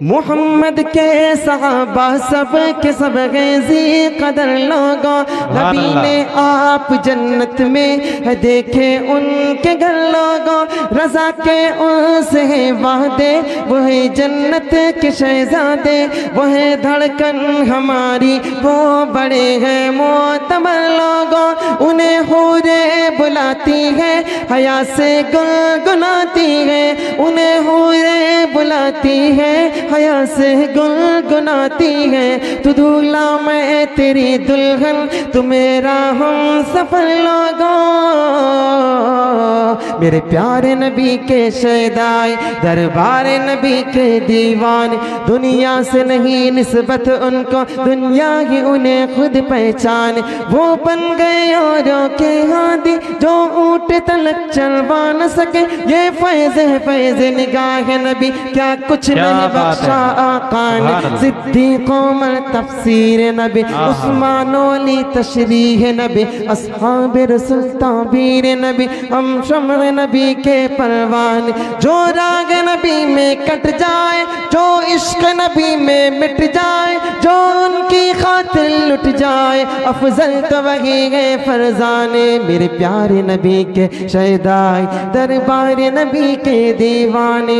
मोहम्मद के सहाबा सब के सब गैज़ी कदर लोगों, नबी ने आप जन्नत में है देखे उनके घर लोगों, रज़ा के उनसे है वादे वो है जन्नत के शहजादे, वो है धड़कन हमारी वो बड़े हैं मोतबर लोगों, उन्हें हूरे बुलाती है हया से गुनगुनाती है, उन्हें हूरे बुलाती है हया से गुनगुनाती है, तू दूल्हा मैं तेरी दुल्हन तू मेरा हम सफर लोगों। मेरे प्यारे नबी के शहदाए दरबार नबी के दीवान, दुनिया से नहीं निस्बत उनको दुनिया ही उन्हें खुद पहचान, वो बन गए औरों के हादी जो ऊँट तलक चलवा न सके, ये फैज़ है फैज़ निगाह नबी क्या कुछ नहीं बख्शा आका ने, सिद्दीक़ उमर तफसीर नबी उस्मान अली तशरीह नबी, अस्हाब रसूल ताबीर नबी, हम शम्र नबी के परवान, जो राग नबी में कट जाए जो इश्क नबी में मिट जाए, जो उनकी खातिर लुट जाए अफजल तो वही है फरजाने। मेरे प्यारे नबी के शहदाए दरबार नबी के दीवाने।